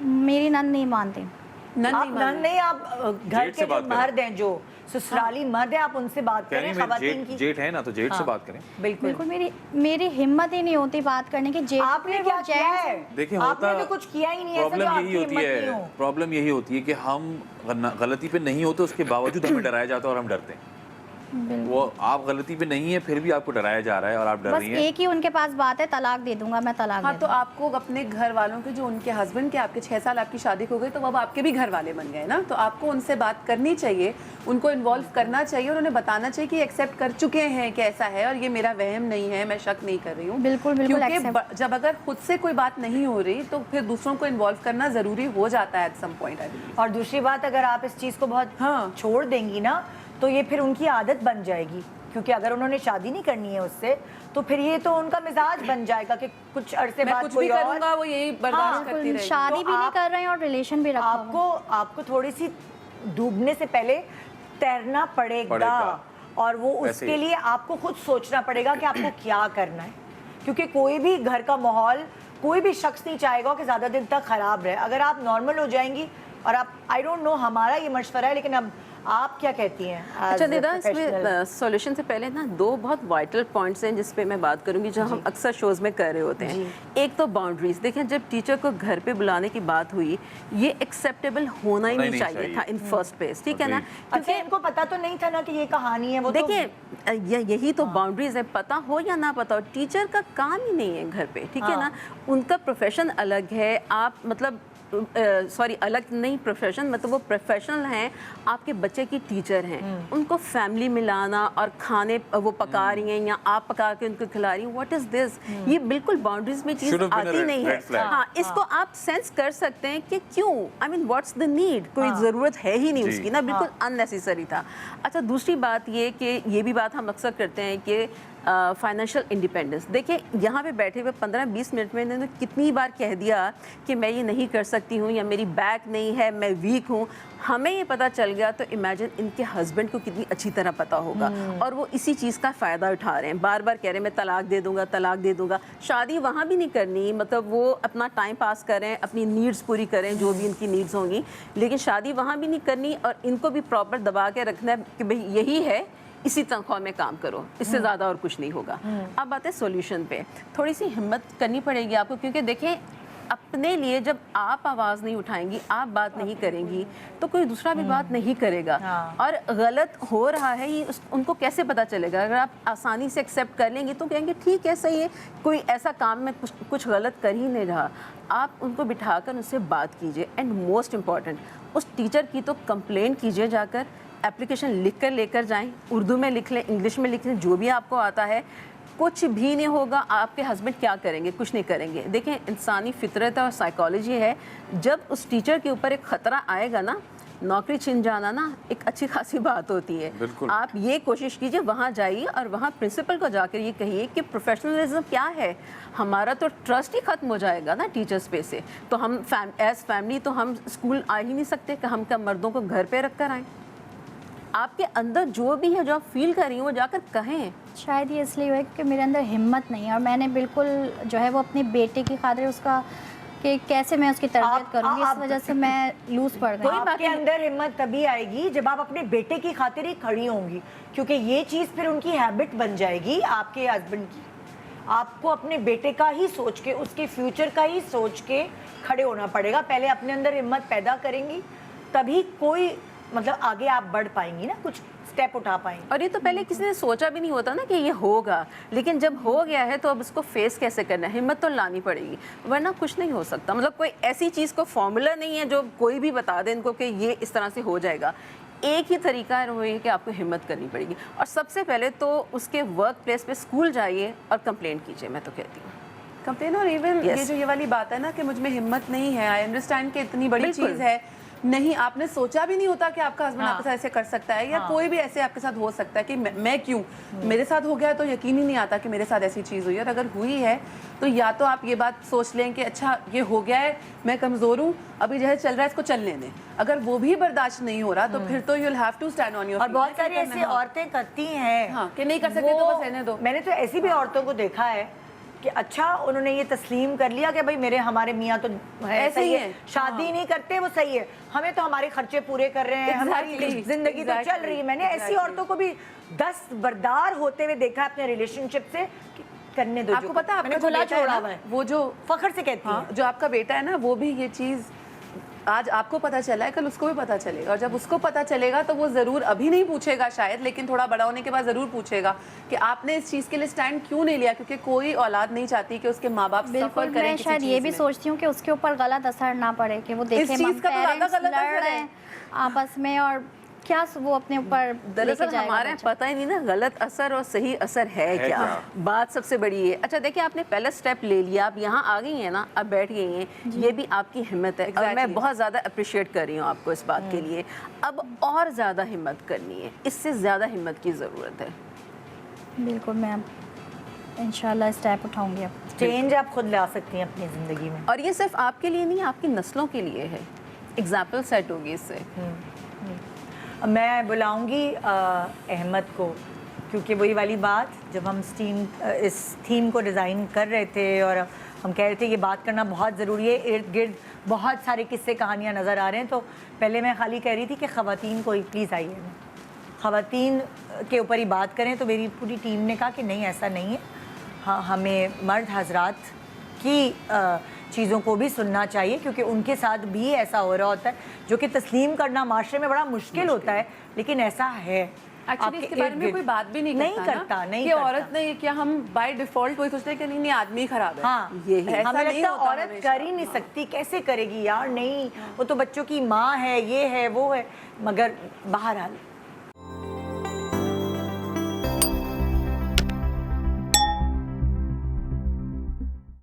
میری نند نہیں مانتے. نند نہیں, آپ گھر کے جو مرد ہیں, جو سسرالی مرد ہیں, آپ ان سے بات کریں. خواتین کی جیٹ ہے نا, تو جیٹ سے بات کریں. بالکل میری ہمت ہی نہیں ہوتی بات کرنے کی. جیٹ آپ نے کیا کیا ہے؟ دیکھیں آپ نے تو کچھ کیا ہی نہیں ہے. پرابلم یہی ہوتی ہے کہ ہم غلطی پہ نہیں ہوتے, اس کے باوجود ہمیں ڈرایا جاتا ہے اور ہم ڈرتے ہیں. وہ آپ غلطی پہ نہیں ہے پھر بھی آپ کو ڈرایا جا رہا ہے اور آپ ڈر رہی ہیں. بس ایک ہی ان کے پاس بات ہے, طلاق دے دوں گا میں, طلاق. ہاں, تو آپ کو اپنے گھر والوں کے, جو ان کے ہسبینڈ کے, آپ کے 6 سال آپ کی شادی ہو گئی, تو اب آپ کے بھی گھر والے بن گئے نا, تو آپ کو ان سے بات کرنی چاہیے, ان کو انوالو کرنا چاہیے اور انہیں بتانا چاہیے کہ ایکسیپٹ کر چکے ہیں کہ ایسا ہے اور یہ میرا وہم نہیں ہے, میں شک نہیں کر رہی ہوں. بالکل کیونکہ جب اگر خود سے کوئی بات نہیں ہو رہی تو پھر دوسروں کو انوالو کرنا ضروری ہو جاتا ہے ایٹ سم پوائنٹ. اور دوسری بات, اگر آپ اس چیز کو بہت چھوڑ دیں گی نا, تو یہ پھر ان کی عادت بن جائے گی. کیونکہ اگر انہوں نے شادی نہیں کرنی ہے اس سے, تو پھر یہ تو ان کا مزاج بن جائے گا کہ کچھ عرصے بعد کوئی اور, کروں گا وہ یہی برداشت کرتی رہے گی. شادی بھی نہیں کر رہے ہیں اور ریلیشن بھی رکھا ہوا. آپ کو تھوڑی سی ڈوبنے سے پہلے تیرنا پڑے گا, اور وہ اس کے لیے آپ کو خود سوچنا پڑے گا کہ آپ کو کیا کرنا ہے. کیونکہ کوئی بھی گھر کا ماحول, کوئی بھی شخص نہیں چاہے گا کہ زیادہ دن تک خراب رہے. اگر آپ نارمل ہو جائیں گی, اور آپ, آئی ڈونٹ نو ہمارا یہ مشورہ ہے, لیکن اب آپ کیا کہتی ہیں؟ اچھا ندا, اس میں سولوشن سے پہلے نا 2 بہت وائٹل پوائنٹس ہیں جس پہ میں بات کروں گی, جو ہم اکثر شوز میں کر رہے ہوتے ہیں. ایک تو باؤنڈریز. دیکھیں, جب ٹیچر کو گھر پہ بلانے کی بات ہوئی, یہ ایکسیپٹیبل ہونا ہی نہیں چاہیے تھا ان فرسٹ پلیس, ٹھیک ہے نا. کیونکہ ان کو پتہ تو نہیں تھا نا کہ یہ کہانی ہے. وہ دیکھیں, یہی تو باؤنڈریز ہے, پتہ ہو یا نہ پتہ ہو, ٹیچر کا کام ہی نہیں ہے گھر پہ, ٹھیک ہے نا. ان کا پروفیشن الگ ہے, آپ مطلب الگ نہیں پروفیشن, مطلب وہ پروفیشنل ہیں, آپ کے بچے کی ٹیچر ہیں. ان کو فیملی میں لانا اور کھانے وہ پکا رہی ہیں یا آپ پکا کے ان کو کھلا رہی ہیں, واٹ از دس؟ یہ بالکل باؤنڈریز میں چیز آتی نہیں ہے. ہاں, اس کو آپ سینس کر سکتے ہیں کہ کیوں, آئی مین واٹس دا نیڈ, کوئی ضرورت ہے ہی نہیں اس کی نا, بالکل ان نیسیسری تھا. اچھا, دوسری بات یہ کہ یہ بھی بات ہم اکثر کرتے ہیں کہ فائنینشیل انڈیپینڈنس. دیکھیں, یہاں پہ بیٹھے ہوئے 15-20 منٹ میں انہوں نے کتنی بار کہہ دیا کہ میں یہ نہیں کر سکتی ہوں, یا میری بیک نہیں ہے, میں ویک ہوں. ہمیں یہ پتہ چل گیا تو امیجن ان کے ہسبینڈ کو کتنی اچھی طرح پتہ ہوگا, اور وہ اسی چیز کا فائدہ اٹھا رہے ہیں. بار بار کہہ رہے ہیں میں طلاق دے دوں گا, طلاق دے دوں گا. شادی وہاں بھی نہیں کرنی, مطلب وہ اپنا ٹائم پاس کریں, اپنی نیڈس پوری کریں, جو بھی ان کی نیڈس ہوں گی, لیکن شادی وہاں بھی نہیں کرنی, اور ان کو بھی پراپر دبا کے رکھنا ہے کہ بھئی یہی ہے, اسی تنخواہ میں کام کرو, اس سے زیادہ اور کچھ نہیں ہوگا. اب بات ہے سولوشن پہ. تھوڑی سی ہمت کرنی پڑے گی آپ کو, کیونکہ دیکھیں, اپنے لیے جب آپ آواز نہیں اٹھائیں گی, آپ بات نہیں کریں گی, تو کوئی دوسرا بھی بات نہیں کرے گا. اور غلط ہو رہا ہے یہ ان کو کیسے پتہ چلے گا؟ اگر آپ آسانی سے ایکسیپٹ کر لیں گی تو کہیں گے ٹھیک ہے, صحیح ہے, کوئی ایسا کام میں کچھ غلط کر ہی نہیں رہا. آپ ان کو بٹھا کر ان سے بات کیجئے, اینڈ موسٹ امپورٹنٹ, اس ٹیچر کی تو کمپلین کیجئے جا کر, اپلیکیشن لکھ کر لے کر جائیں, اردو میں لکھ لیں, انگلش میں لکھ لیں, جو بھی آپ کو آتا ہے. کچھ بھی نہیں ہوگا. آپ کے ہسبینڈ کیا کریں گے؟ کچھ نہیں کریں گے. دیکھیں, انسانی فطرت اور سائیکالوجی ہے, جب اس ٹیچر کے اوپر ایک خطرہ آئے گا نا, نوکری چھن جانا نا ایک اچھی خاصی بات ہوتی ہے. آپ یہ کوشش کیجئے, وہاں جائیے اور وہاں پرنسپل کو جا کر یہ کہیے کہ پروفیشنلزم کیا ہے, ہمارا تو ٹرسٹ ہی ختم ہو جائے گا نا ٹیچرز پہ سے. تو ہم ایز فیملی تو ہم اسکول آ ہی نہیں سکتے کہ ہم کیا مردوں کو گھر پہ رکھ کر آئیں. آپ کے اندر جو بھی ہے, جو آپ فیل کر رہی ہیں, وہ جا کر کہیں. شاید یہ اس لیے ہوا کہ میرے اندر ہمت نہیں ہے, اور میں نے بالکل جو ہے وہ اپنے بیٹے کی خاطر اس کا کہ کیسے میں اس کی تربیت کروں گی, اس وجہ سے میں لوز پڑ گئی. آپ کے اندر ہمت تبھی آئے گی جب آپ اپنے بیٹے کی خاطر ہی کھڑی ہوں گی, کیونکہ یہ چیز پھر ان کی ہیبٹ بن جائے گی آپ کے ہسبینڈ کی. آپ کو اپنے بیٹے کا ہی سوچ کے, اس کے فیوچر کا ہی سوچ کے کھڑے ہونا پڑے گا. پہلے اپنے اندر ہمت پیدا کریں گی, تبھی کوئی مطلب آگے آپ بڑھ پائیں گی نا, کچھ سٹیپ اٹھا پائیں. اور یہ تو پہلے کسی نے سوچا بھی نہیں ہوتا نا کہ یہ ہوگا, لیکن جب ہو گیا ہے تو اب اس کو فیس کیسے کرنا ہے, ہمت تو لانی پڑے گی, ورنہ کچھ نہیں ہو سکتا. مطلب کوئی ایسی چیز کو فارمولا نہیں ہے جو کوئی بھی بتا دے ان کو کہ یہ اس طرح سے ہو جائے گا. ایک ہی طریقہ ہے وہ یہ کہ آپ کو ہمت کرنی پڑے گی, اور سب سے پہلے تو اس کے ورک پلیس پہ اسکول جائیے اور کمپلینٹ کیجیے. میں تو کہتی ہوں کمپلین. اور ایون یہ والی بات ہے نا کہ مجھ میں ہمت نہیں ہے, آئی انڈرسٹینڈ کہ اتنی بڑی چیز ہے, نہیں آپ نے سوچا بھی نہیں ہوتا کہ آپ کا ہسبینڈ آپ کے ساتھ ایسے کر سکتا ہے, یا کوئی بھی ایسے آپ کے ساتھ ہو سکتا ہے کہ میں کیوں, میرے ساتھ ہو گیا تو یقین ہی نہیں آتا کہ میرے ساتھ ایسی چیز ہوئی. اور اگر ہوئی ہے تو یا تو آپ یہ بات سوچ لیں کہ اچھا یہ ہو گیا ہے, میں کمزور ہوں, ابھی جو ہے چل رہا ہے اس کو چلنے دیں. اگر وہ بھی برداشت نہیں ہو رہا تو پھر تو you'll have to stand on your feet. اور بہت ساری ایسی عورتیں کرتی ہیں کہ نہیں کر سکتے تو بس رہنے دو. میں نے تو ایسی بھی عورتوں کو دیکھا ہے کہ اچھا انہوں نے یہ تسلیم کر لیا کہ بھائی ہمارے میاں تو ایسے ہی ہیں، شادی نہیں کرتے، وہ صحیح ہے، ہمیں تو ہمارے خرچے پورے کر رہے ہیں، ہماری زندگی تو چل رہی ہے. میں نے ایسی عورتوں کو بھی دستبردار ہوتے ہوئے دیکھا اپنے ریلیشن شپ سے کہ کرنے دو. آپ کو پتا آپ کا کھلا بیٹا ہے چھوڑا نا، ہوا ہے، وہ جو فخر سے کہتی ہے. جو آپ کا بیٹا ہے نا وہ بھی یہ چیز آج آپ کو پتا چلا ہے، کل اس کو بھی پتا چلے گا، اور جب اس کو پتا چلے گا تو وہ ضرور ابھی نہیں پوچھے گا شاید، لیکن تھوڑا بڑا ہونے کے بعد ضرور پوچھے گا کہ آپ نے اس چیز کے لیے سٹینڈ کیوں نہیں لیا، کیونکہ کوئی اولاد نہیں چاہتی کہ اس کے ماں باپ سفر بالکل. کریں میں کسی شاید یہ چیز بھی میں. سوچتی ہوں کہ اس کے اوپر غلط اثر نہ پڑے، کہ وہ دیکھے چیز کا تو زیادہ پیرنٹس غلط لڑ اثر رہے ہے. ہیں آپس میں، اور کیا وہ اپنے اوپر لے کے دراصل جائے گا ہمارے بچہ. پتہ ہی نہیں نا غلط اثر اور صحیح اثر ہے کیا. بات سب سے بڑی ہے. اچھا دیکھیں آپ نے پہلا سٹیپ لے لیا، آپ یہاں آ گئی ہیں نا، اب بیٹھ گئی ہیں، یہ بھی آپ کی ہمت ہے اور میں بہت زیادہ اپریشیٹ کر رہی ہوں آپ کو اس بات کے لیے. اب اور زیادہ ہمت کرنی ہے، اس سے زیادہ ہمت کی ضرورت ہے. بالکل میں انشاءاللہ اسٹیپ اٹھاؤں گی. اب چینج آپ خود لا سکتی ہیں اپنی زندگی میں، اور یہ صرف آپ کے لیے نہیں، آپ کی نسلوں کے لیے ہے. اگزامپل سیٹ ہوگی اس سے. میں بلاؤں گی احمد کو، کیونکہ وہی والی بات جب ہم اس تھیم کو ڈیزائن کر رہے تھے اور ہم کہہ رہے تھے یہ بات کرنا بہت ضروری ہے، ارد گرد بہت سارے قصے کہانیاں نظر آ رہے ہیں، تو پہلے میں خالی کہہ رہی تھی کہ خواتین کو پلیز آئیے خواتین کے اوپر ہی بات کریں، تو میری پوری ٹیم نے کہا کہ نہیں ایسا نہیں ہے، ہاں ہمیں مرد حضرات کی چیزوں کو بھی سننا چاہیے، کیونکہ ان کے ساتھ بھی ایسا ہو رہا ہوتا ہے جو کہ تسلیم کرنا معاشرے میں بڑا مشکل ہوتا ہے، لیکن ایسا ہے. ایکچولی اس کے بارے میں کوئی بات بھی نہیں کرتا کہ عورت نے کیا، ہم بائی ڈیفالٹ وہی سوچتے ہیں کہ نہیں آدمی خراب ہے. ہاں ہمیں لگتا ہے عورت کر ہی نہیں سکتی، کیسے کرے گی یار، نہیں وہ تو بچوں کی ماں ہے، یہ ہے وہ ہے. مگر بہرحال